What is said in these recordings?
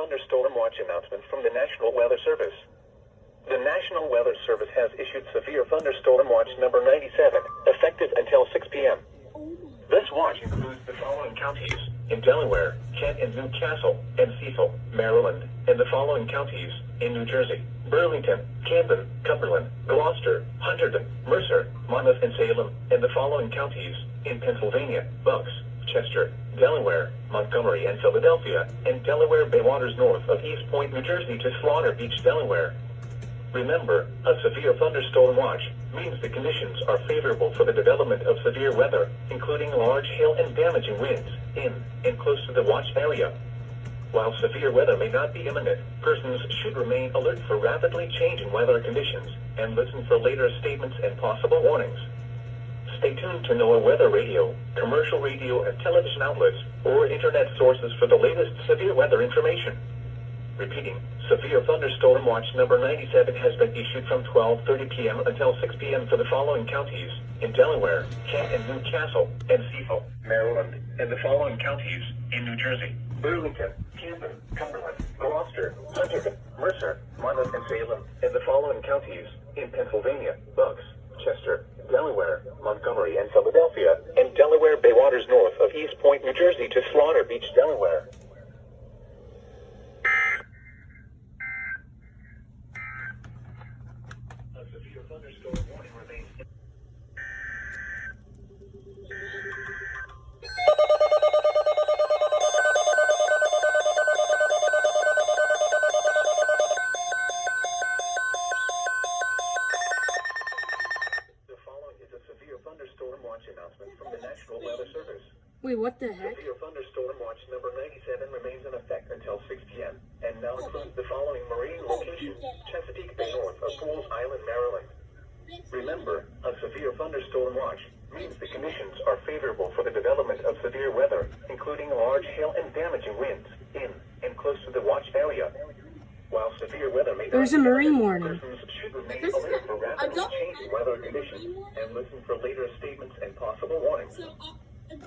thunderstorm watch announcement from the National Weather Service. The National Weather Service has issued severe thunderstorm watch number 97, effective until 6 p.m. This watch includes the following counties in Delaware, Kent and Newcastle, and Cecil, Maryland, and the following counties in New Jersey: Burlington, Camden, Cumberland, Gloucester, Hunterton, Mercer, Monmouth, and Salem, and the following counties in Pennsylvania: Bucks, Chester, Delaware, Montgomery, and Philadelphia, and Delaware Bay waters north of East Point, New Jersey to Slaughter Beach, Delaware. Remember, a severe thunderstorm watch means the conditions are favorable for the development of severe weather, including large hail and damaging winds, in and close to the watch area. While severe weather may not be imminent, persons should remain alert for rapidly changing weather conditions and listen for later statements and possible warnings. Stay tuned to NOAA Weather Radio, commercial radio and television outlets, or internet sources for the latest severe weather information. Repeating, severe thunderstorm watch number 97 has been issued from 12:30 p.m. until 6 p.m. for the following counties in Delaware, Kent and Newcastle, and Cecil, Maryland, and the following counties in New Jersey: Burlington, Camden, Cumberland, Gloucester, Huntington, Mercer, Monmouth, and Salem, and the following counties in Pennsylvania: Bucks, Chester, Delaware, Montgomery, and Philadelphia, and Delaware Bay waters north of East Point, New Jersey to Slaughter Beach, Delaware. A severe thunderstorm warning remains. Thunderstorm watch announcement from the National Weather Service. Wait, what the heck? Severe thunderstorm watch number 97 remains in effect until 6 p.m. and now includes the following marine locations: Chesapeake Bay north of Pools Island, Maryland. Remember, a severe thunderstorm watch means the conditions are favorable for the development of severe weather, including large hail and damaging winds, in and close to the watch area. While severe weather may There's a marine warning. persons should remain alert for rapidly changing weather conditions and listen for later statements and possible warnings.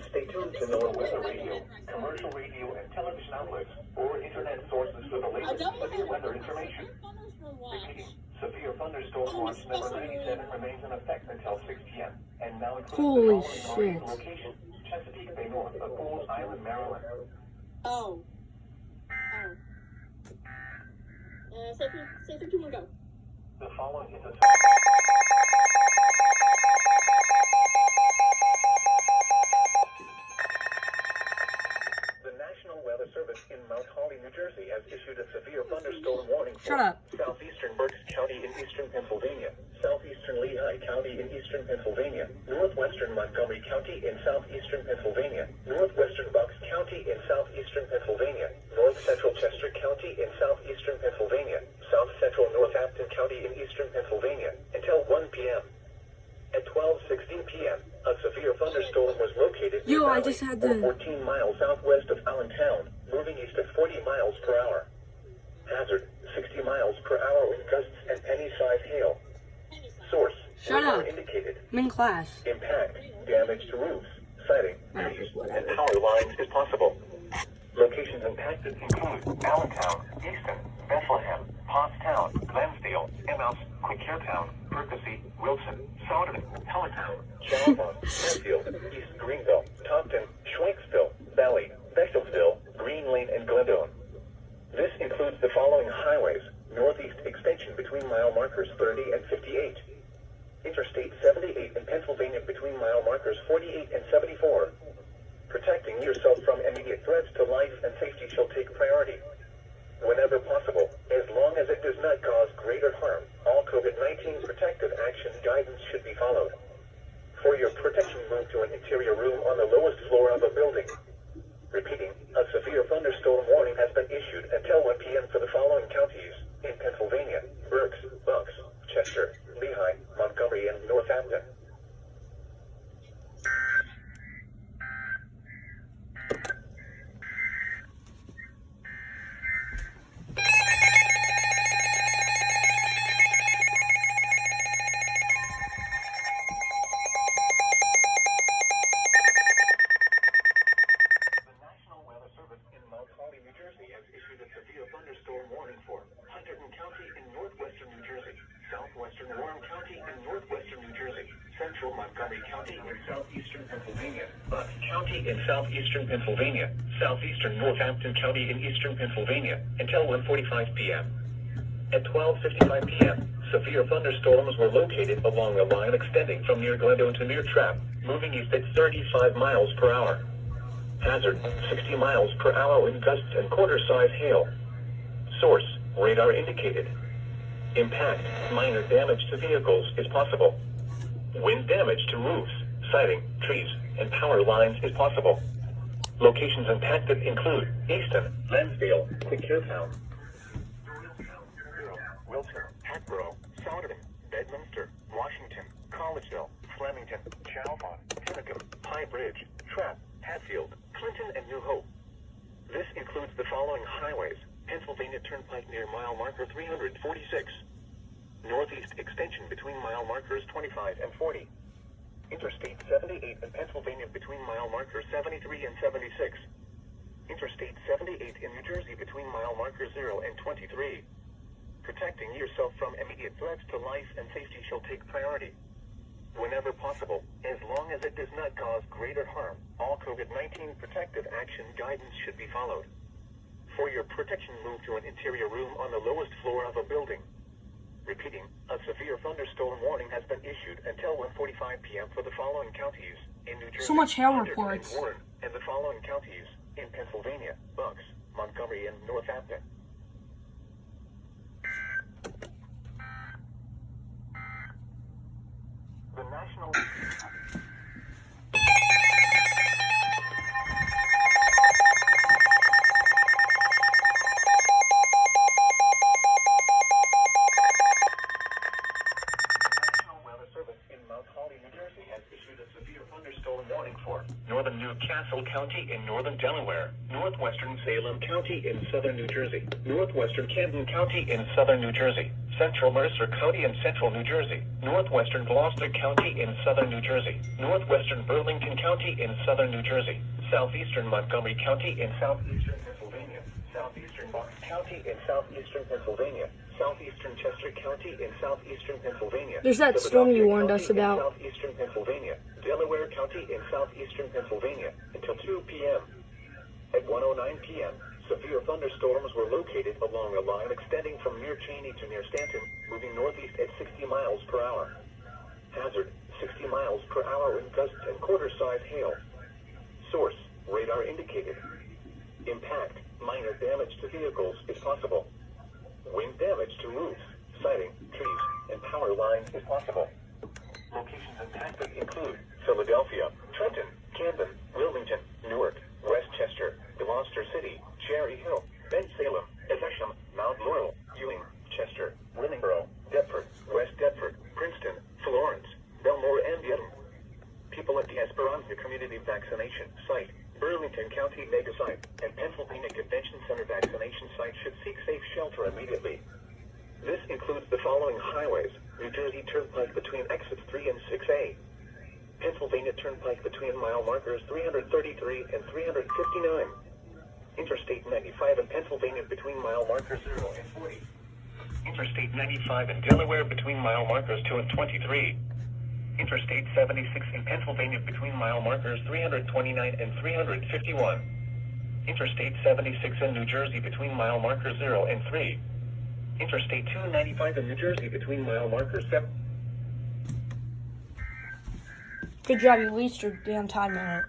Stay tuned to NOAA Weather Radio, commercial radio and television outlets, or internet sources for the latest severe weather information. Repeating, severe thunderstorm watch number 97 remains in effect until 6 p.m. and now includes Holy the following marine shit. locations: Chesapeake Bay north of Pools Island, Maryland. Oh. Say 3, 2, 1, go. The following is a The National Weather Service in Mount Holly, New Jersey has issued a severe thunderstorm warning for Shut up. Southeastern Berks County in eastern Pennsylvania, Southeastern Lehigh County in eastern Pennsylvania, Northwestern Montgomery County in southeastern Pennsylvania, Northwestern Bucks County in southeastern Pennsylvania, North Central Chester County in southeastern Pennsylvania, South Central Northampton County in eastern Pennsylvania, until 1 p.m. At 12:16 p.m., a severe thunderstorm was located Yo, near I just had to- 14 miles southwest of Allentown, moving east at 40 miles per hour. Hazard, 60 miles per hour with gusts and penny-sized hail. Source, Shut radar up. indicated. I'm in class. Impact, damage to roofs, siding, trees, and power lines is possible. Locations impacted include Allentown, Easton, Bethlehem, Pottstown, Glensdale, Emmaus, Quakertown, Percy, Wilson, Souderton, Helletown, Java, Smithfield, East Greenville, Topton, Schwenksville, Valley, Bechtelsville, Green Lane, and Glendon. This includes the following highways: northeast extension between mile markers 30 and 58. Interstate 78 in Pennsylvania between mile markers 48 and 74. Protecting yourself from immediate threats to life and safety shall take priority. Whenever possible, as long as it does not cause greater harm, all COVID-19 protective action guidance should be followed. For your protection, move to an interior room on the lowest floor of a building. Repeating, a severe thunderstorm warning has been issued until 1 p.m. for the following counties in Pennsylvania: Berks, Bucks, Chester, Lehigh, Montgomery, and Northampton. Central Montgomery County in southeastern Pennsylvania, Bucks County in southeastern Pennsylvania, southeastern Northampton County in eastern Pennsylvania, until 1:45 p.m. At 12:55 p.m., severe thunderstorms were located along a line extending from near Glendale to near Trap, moving east at 35 miles per hour. Hazard, 60 miles per hour wind gusts and quarter-size hail. Source, radar indicated. Impact, minor damage to vehicles is possible. Wind damage to roofs, siding, trees, and power lines is possible. Locations impacted include Easton, Lansdale, Quakertown, Wilton, Hatboro, Souderton, Bedminster, Washington, Collegeville, Flemington, Chalfont, Tinicum, High Bridge, Trapp, Hatfield, Clinton, and New Hope. This includes the following highways: Pennsylvania Turnpike near mile marker 346, Northeast extension between mile markers 25 and 40, Interstate 78 in Pennsylvania between mile markers 73 and 76, Interstate 78 in New Jersey between mile markers 0 and 23. Protecting yourself from immediate threats to life and safety shall take priority. Whenever possible, as long as it does not cause greater harm, all COVID-19 protective action guidance should be followed. For your protection, move to an interior room on the lowest floor of a building. Repeating, a severe thunderstorm warning has been issued until 1:45 p.m. for the following counties in New Jersey, So much hail Hunterton, reports. and Warren, and the following counties in Pennsylvania, Bucks, Montgomery, and Northampton. The National Weather Service in Mount Holly, New Jersey has issued a severe thunderstorm warning for northern Newcastle County in northern Delaware, northwestern Salem County in southern New Jersey, northwestern Camden County in southern New Jersey, central Mercer County in central New Jersey, northwestern Gloucester County in southern New Jersey, northwestern Burlington County in southern New Jersey, southeastern Montgomery County in southeastern Pennsylvania, southeastern Bucks County in southeastern Pennsylvania, southeastern Chester County in southeastern Pennsylvania. There's that storm you Philadelphia warned County us in about. Southeastern Pennsylvania, Delaware County in southeastern Pennsylvania, until 2 p.m. At 1:09 p.m., severe thunderstorms were located along a line extending from near Cheney to near Stanton, moving northeast at 60 miles per hour. Hazard, 60 miles per hour wind gusts and quarter-size hail. Source, radar indicated. Impact, minor damage to vehicles is possible. Wind damage to roofs, siding, trees, and power lines is possible. Locations impacted include Philadelphia, Trenton, Camden, Wilmington, Newark, Westchester, Gloucester City, Cherry Hill, Bensalem, Evesham, Mount Laurel, Ewing, Chester, Willingboro, Deptford, West Deptford, Princeton, Florence, Belmore, and Yeadom. People at the Esperanza Community Vaccination Site, Burlington County Mega Site, and Pennsylvania Convention Center Vaccination Site should seek safe shelter immediately. This includes the following highways: New Jersey Turnpike between exits 3 and 6A, Pennsylvania Turnpike between mile markers 333 and 359, Interstate 95 in Pennsylvania between mile markers 0 and 40, Interstate 95 in Delaware between mile markers 2 and 23, Interstate 76 in Pennsylvania between mile markers 329 and 351, Interstate 76 in New Jersey between mile markers 0 and 3, Interstate 295 in New Jersey between mile markers 7. Good job, you reached your damn time limit.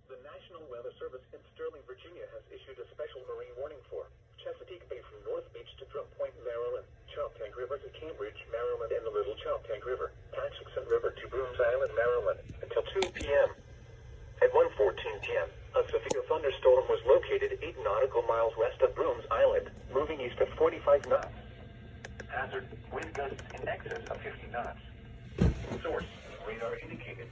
The National Weather Service in Sterling, Virginia has issued a special marine warning for Chesapeake Bay from North Beach to Drum Point, Maryland, Choptank River to Cambridge, Maryland, and the Little Choptank River, Paxton River to Brooms Island, Maryland, until 2 p.m. At 1:14 p.m., a severe thunderstorm was located 8 nautical miles west of Brooms Island, moving east at 45 knots. Hazard, wind gusts in excess of 50 knots. Source, radar indicated.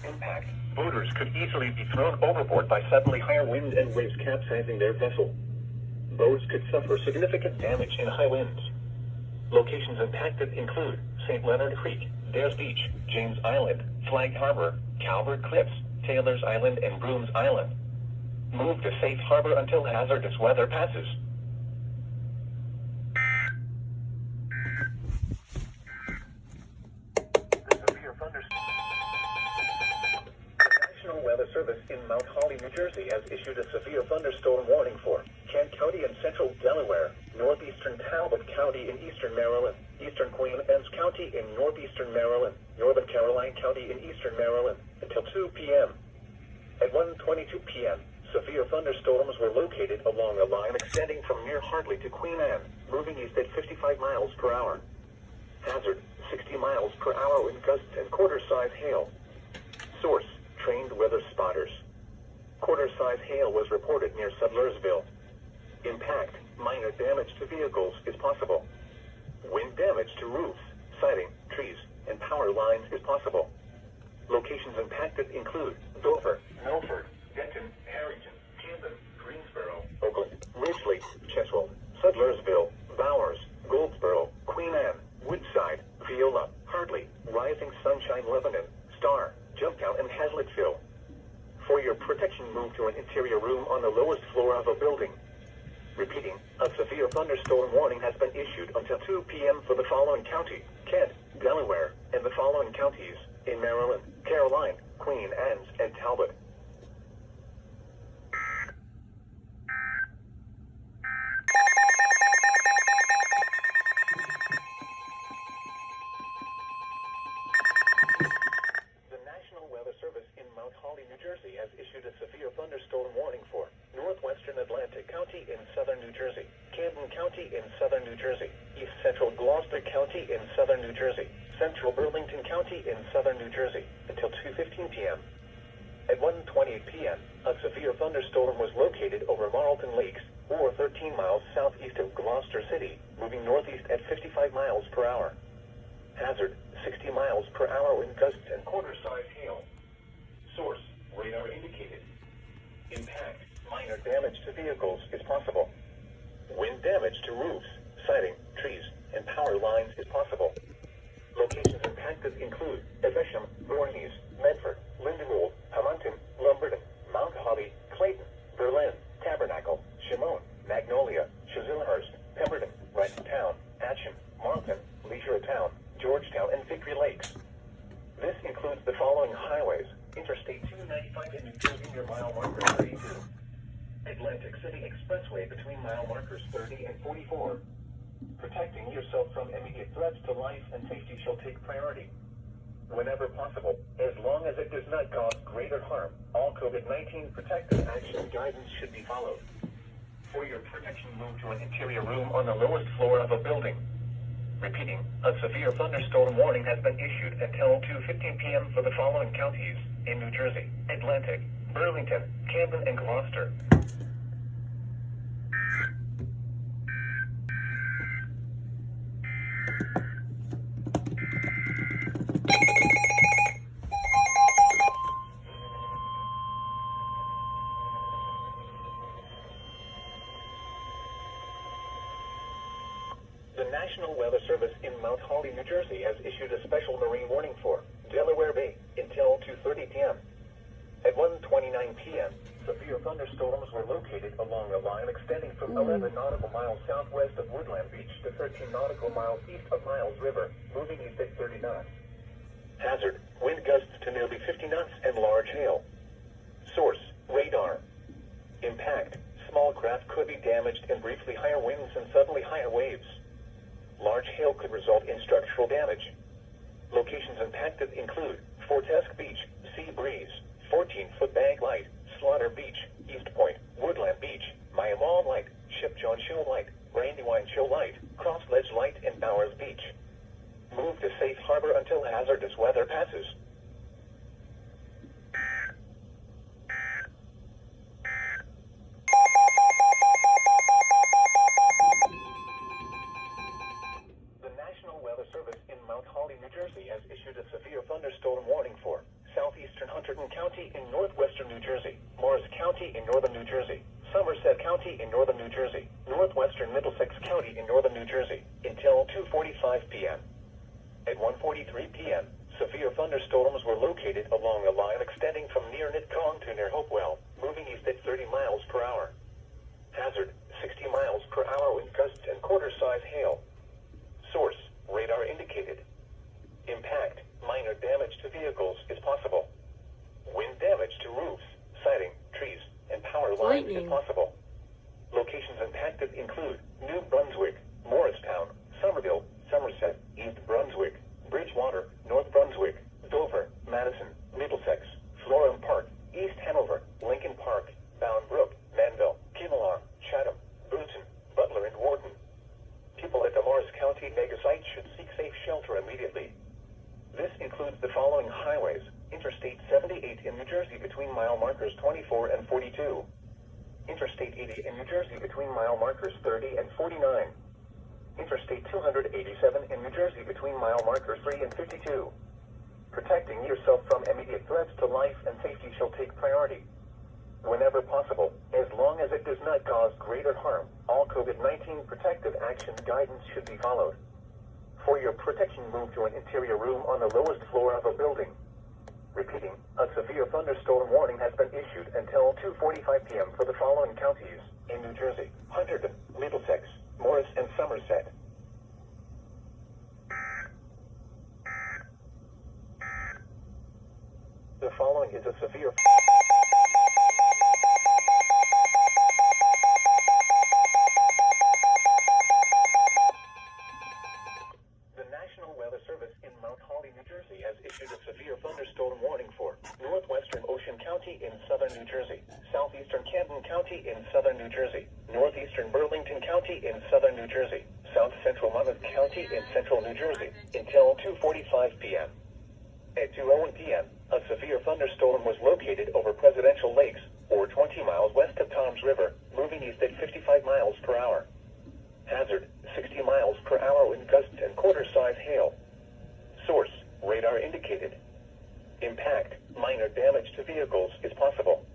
Impact, boaters could easily be thrown overboard by suddenly higher winds and waves capsizing their vessel. Boats could suffer significant damage in high winds. Locations impacted include St. Leonard Creek, Dares Beach, James Island, Flag Harbor, Calvert Cliffs, Taylor's Island, and Brooms Island. Move to safe harbor until hazardous weather passes. The severe thunderstorm. The National Weather Service in Mount Holly, New Jersey has issued a severe thunderstorm warning for Kent County in central Delaware, northeastern Talbot County in eastern Maryland, eastern Queen Anne's County in northeastern Maryland, northern Caroline County in eastern Maryland, until 2 p.m. At 1:22 p.m., severe thunderstorms were located along a line extending from near Hartley to Queen Anne, moving east at 55 miles per hour. Hazard, 60 miles per hour wind gusts and quarter-size hail. Source, trained weather spotters. Quarter-size hail was reported near Sudlersville. Impact, minor damage to vehicles is possible. Wind damage to roofs, siding, trees, and power lines is possible. Locations impacted include Dover, Milford, Denton, Harrington, Camden, Greensboro, Oakland, Ridgely, Cheswold, Sudlersville, Bowers, Goldsboro, Queen Anne, Woodside, Viola, Hartley, Rising Sunshine, Lebanon, Star, Jumptown, and Hazlettville. For your protection, move to an interior room on the lowest floor of a building. Repeating, a severe thunderstorm warning has been issued until 2 p.m. for the following county, Kent, Delaware, and the following counties in Maryland, Caroline, Queen Anne's, and Talbot. The National Weather Service in Mount Holly, New Jersey has issued a severe thunderstorm warning for Northwestern Atlantic County in southern New Jersey, Camden County in southern New Jersey, East Central Gloucester County in southern New Jersey, Central Burlington County in southern New Jersey, until 2:15 p.m. At 1:28 p.m., a severe thunderstorm was located over Marlton Lakes, or 13 miles southeast of Gloucester City, moving northeast at 55 miles per hour. Hazard, 60 miles per hour wind gusts and quarter-size hail. Source, radar indicated. Impact, minor damage to vehicles is possible. Wind damage to roofs, siding, trees, and power lines is possible. Locations impacted include Evesham, Voorhees, Medford, Lindenwold, Huntington, Lumberton, Mount Holly, Clayton, Berlin, Tabernacle, Shimone, Magnolia, Chislehurst, Pemberton, Wrightstown, Atcham, Marlton, Leisure Town, Georgetown, and Victory Lakes. This includes the following highways: Interstate 295 in New Jersey near mile marker 32. Atlantic City Expressway between mile markers 30 and 44. Protecting yourself from immediate threats to life and safety shall take priority. Whenever possible, as long as it does not cause greater harm, all COVID-19 protective action guidance should be followed. For your protection, move to an interior room on the lowest floor of a building. Repeating, a severe thunderstorm warning has been issued until 2:15 p.m. for the following counties in New Jersey: Atlantic, Burlington, Camden, and Gloucester. The National Weather Service in Mount Holly, New Jersey has issued a special marine warning for Delaware Bay until 2:30 p.m. At 1:29 p.m., severe thunderstorms were located along a line extending from 11 nautical miles southwest of Woodland Beach to 13 nautical miles east of Miles River, moving east at 30 knots. Hazard, wind gusts to nearly 50 knots and large hail. Source, radar. Impact, small craft could be damaged and briefly higher winds and suddenly higher waves. Large hail could result in structural damage. Locations impacted include Fortesk Beach, Sea Breeze, 14-foot Bag Light, Slaughter Beach, East Point, Woodland Beach, Miamall Light, Ship John Show Light, Brandywine Show Light, Cross Ledge Light, and Bowers Beach. Move to safe harbor until hazardous weather passes. The National Weather Service in Mount Holly, New Jersey has issued a severe thunderstorm warning for Southeastern Hunterton County in northwestern New Jersey, Morris County in northern New Jersey, Somerset County in northern New Jersey, Northwestern Middlesex County in northern New Jersey, until 2:45 p.m. At 1:43 p.m., severe thunderstorms were located along a line extending from near Nitcong to near Hopewell, moving east at 30 miles per hour. Hazard, 60 miles per hour with gusts and quarter-size hail. Source, radar indicated. Impact, minor damage to vehicles is possible. Wind damage to roofs, siding, trees, and power lines is possible. Locations impacted include New Brunswick, Morristown, Somerville, Somerset, East Brunswick, Bridgewater, North Brunswick, Dover, Madison, Middlesex, Florham Park, East Hanover, Lincoln Park, Bound Brook, Manville, Kinloch, Chatham, Boonton, Butler, and Wharton. People at the Morris County megasite should seek safe shelter immediately. This includes the following highways: Interstate 78 in New Jersey between mile markers 24 and 42. Interstate 80 in New Jersey between mile markers 30 and 49. Interstate 287 in New Jersey between mile markers 3 and 52. Protecting yourself from immediate threats to life and safety shall take priority. Whenever possible, as long as it does not cause greater harm, all COVID-19 protective action guidance should be followed. For your protection, move to an interior room on the lowest floor of a building. Repeating, a severe thunderstorm warning has been issued until 2:45 p.m. for the following counties in New Jersey: Hunterton, Middlesex, Morris, and Somerset. The following is a severe thunderstorm warning for Northwestern Ocean County in southern New Jersey, Southeastern Camden County in southern New Jersey, Northeastern Burlington County in southern New Jersey, South Central Monmouth County in central New Jersey, until 2:45 p.m. At 2:01 p.m., a severe thunderstorm was located over Presidential Lakes, or 20 miles west of Toms River, moving east at 55 miles per hour. Hazard, 60 miles per hour wind gusts and quarter-size hail. Source, radar indicated. Impact, minor damage to vehicles is possible.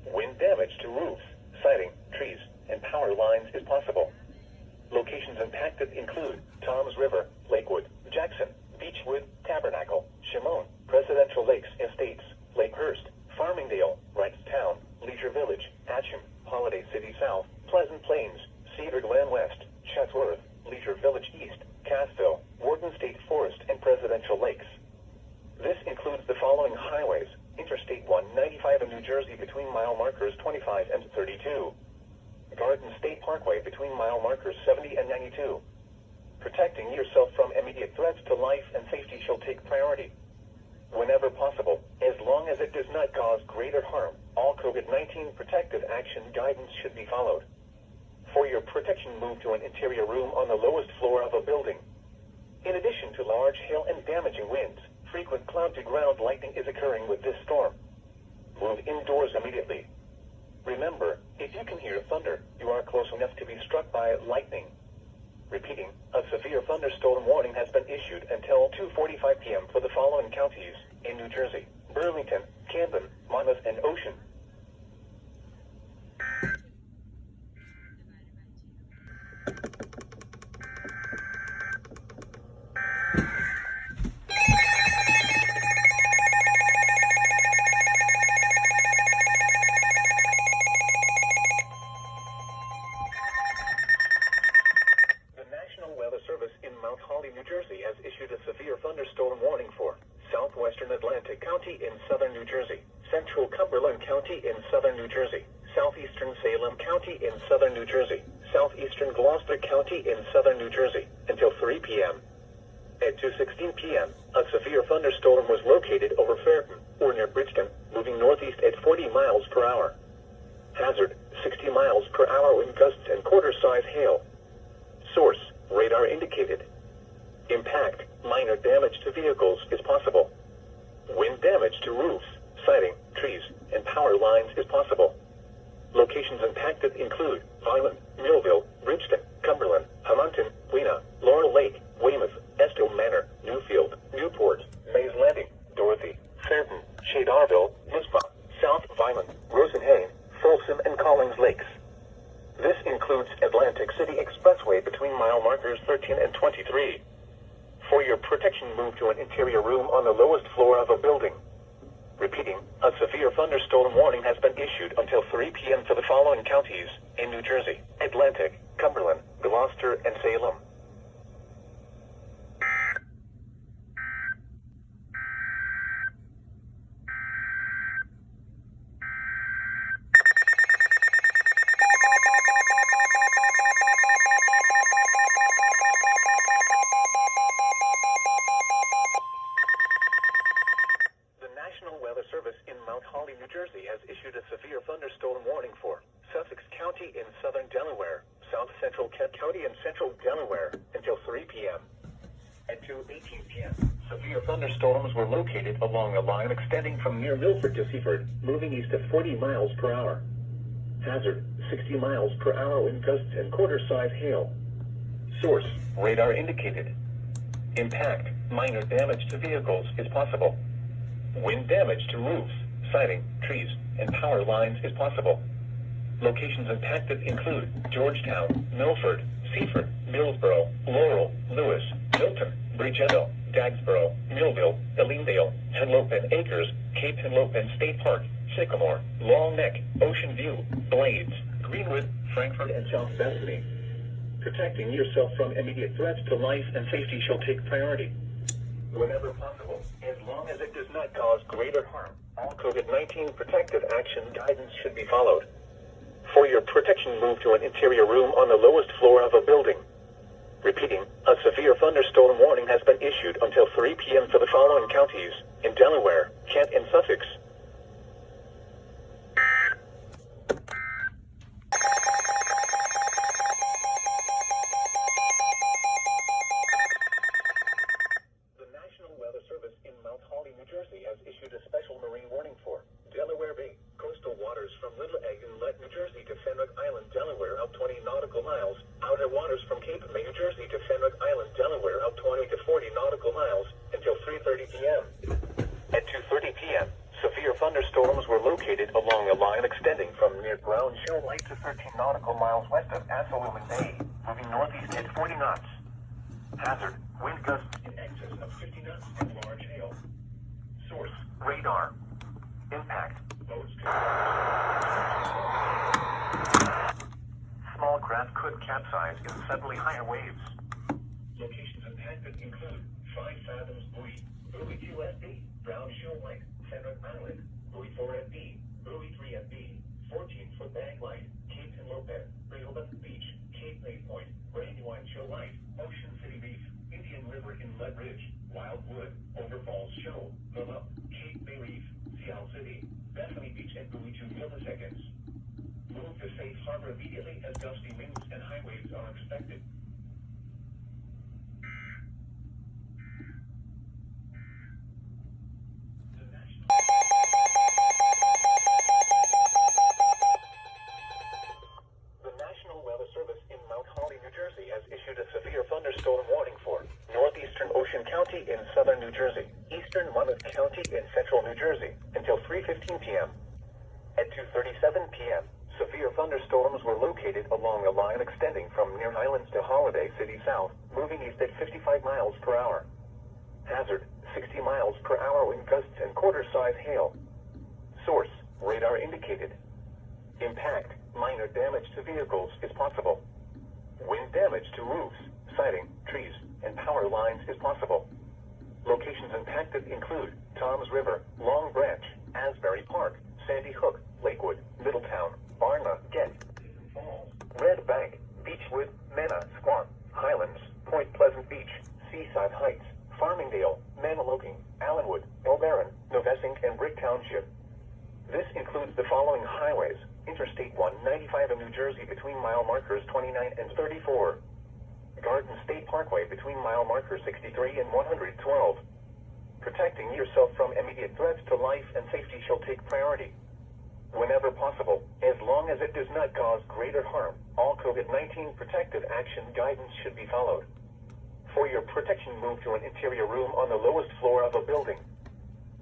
Wind damage to roofs, siding, trees, and power lines is possible. Locations impacted include Toms River, Lakewood, Jackson, Beechwood, Tabernacle, Shimone, Presidential Lakes Estates, Lakehurst, Farmingdale, Wrightstown, Leisure Village, Atcham, Holiday City South, Pleasant Plains, Cedar Glen West, Chatsworth, Leisure Village East, Cassville, Warden State Forest, and Presidential Lakes. This includes the following highways: Interstate 195 in New Jersey between mile markers 25 and 32. Garden State Parkway between mile markers 70 and 92. Protecting yourself from immediate threats to life and safety shall take priority. Whenever possible, as long as it does not cause greater harm, all COVID-19 protective action guidance should be followed. For your protection, move to an interior room on the lowest floor of a building. In addition to large hail and damaging winds, frequent cloud-to-ground lightning is occurring with this storm. Move indoors immediately. Remember, if you can hear thunder, you are close enough to be struck by lightning. Repeating, a severe thunderstorm warning has been issued until 2:45 p.m. for the following counties in New Jersey: Burlington, Camden, Monmouth, and Ocean. New Jersey has issued a severe thunderstorm warning for Southwestern Atlantic County in southern New Jersey, Central Cumberland County in southern New Jersey, Southeastern Salem County in southern New Jersey, Southeastern Gloucester County in southern New Jersey, until 3 p.m. At 2:16 p.m., a severe thunderstorm was located over Fairton, or near Bridgeton, moving northeast at 40 miles per hour. Hazard, 60 miles per hour wind gusts and quarter-size hail. Source, radar indicated. Impact, minor damage to vehicles is possible. Wind damage to roofs, siding, trees, and power lines is possible. Locations impacted include Vineland, Millville, Bridgeton, Cumberland, Huntington, Weena, Laurel Lake, Weymouth, Estill Manor, Newfield, Newport, Mays Landing, Dorothy, Fairton, Shadarville, Nispa, South Vineland, Rosenhain, Folsom, and Collins Lakes. This includes Atlantic City Expressway between mile markers 13 and 23. For your protection, move to an interior room on the lowest floor of a building. Repeating, a severe thunderstorm warning has been issued until 3 p.m. for the following counties in New Jersey: Atlantic, Cumberland, Gloucester, and Salem. The National Weather Service in Mount Holly, New Jersey has issued a severe thunderstorm warning for Sussex County in southern Delaware, South Central Kent County in central Delaware until 3 p.m. At 2:18 p.m., severe thunderstorms were located along a line extending from near Milford to Seaford, moving east at 40 miles per hour. Hazard, 60 miles per hour wind gusts and quarter-size hail. Source, radar indicated. Impact, minor damage to vehicles is possible. Wind damage to roofs, siding, trees, and power lines is possible. Locations impacted include Georgetown, Milford, Seaford, Millsboro, Laurel, Lewis, Milton, Bridgetto, Dagsboro, Millville, Elendale, Henlopen Acres, Cape Henlopen State Park, Sycamore, Long Neck, Ocean View, Blades, Greenwood, Frankfort, and South Bethany. Protecting yourself from immediate threats to life and safety shall take priority. Whenever possible, as long as it does not cause greater harm, all COVID-19 protective action guidance should be followed. For your protection, move to an interior room on the lowest floor of a building. Repeating, a severe thunderstorm warning has been issued until 3 p.m. for the following counties in Delaware, Kent, and Sussex. The National Weather Service in Mount Holly, New Jersey has issued a special marine warning for Delaware Bay, coastal waters from Little Egg Inlet, New Jersey to Fenwick Island, Delaware, up 20 nautical miles. Outer waters from Cape May, New Jersey to Fenwick Island, Delaware, up 20 to 40 nautical miles until 3:30 p.m. At 2:30 p.m., severe thunderstorms were located along a line extending from near Brown Shoal Light to 13 nautical miles west of Assalumin Bay, moving northeast at 40 knots. Hazard, wind gusts in excess of 50 knots and large hail. Source, radar. Impact, boats to small craft could capsize in suddenly higher waves. Locations impacted include 5 fathoms buoy, buoy 2FB, Brown Shoal Light, Fenwick Island, buoy 4FB, buoy 3FB, 14-foot bag light, Cape Henlopen, Rehoboth Beach, Cape May Point, Brandywine Shoal Light, Ocean City Reef, Indian River Inlet Ridge, Wildwood, Overfalls Shoal, Lillup, Cape May Reef, Seattle City, Bethany Beach, and buoy 2 milliseconds. Move to safe harbor immediately as gusty winds and high waves are expected. The National Weather Service in Mount Holly, New Jersey has issued a severe thunderstorm warning for Northeastern Ocean County in southern New Jersey, Eastern Monmouth County in central New Jersey until 3:15 p.m. At 2:37 p.m., severe thunderstorms were located along a line extending from near Highlands to Holiday City South, moving east at 55 miles per hour. Hazard, 60 miles per hour wind gusts and quarter-size hail. Source, radar indicated. Impact, minor damage to vehicles is possible. Wind damage to roofs, siding, trees, and power lines is possible. Locations impacted include Toms River, Long Branch, Asbury Park, Sandy Hook, Lakewood, Middletown, Barna, Ghent, Falls, Red Bank, Beechwood, Mena, Squam, Highlands, Point Pleasant Beach, Seaside Heights, Farmingdale, Maniloking, Allenwood, Elbaron, Novesink, and Brick Township. This includes the following highways: Interstate 195 in New Jersey between mile markers 29 and 34. Garden State Parkway between mile markers 63 and 112. Protecting yourself from immediate threats to life and safety shall take priority. Whenever possible, as long as it does not cause greater harm, all COVID-19 protective action guidance should be followed. For your protection, move to an interior room on the lowest floor of a building.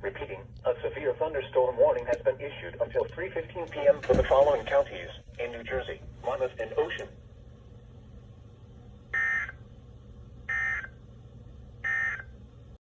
Repeating, a severe thunderstorm warning has been issued until 3:15 p.m. for the following counties in New Jersey, Monmouth and Ocean.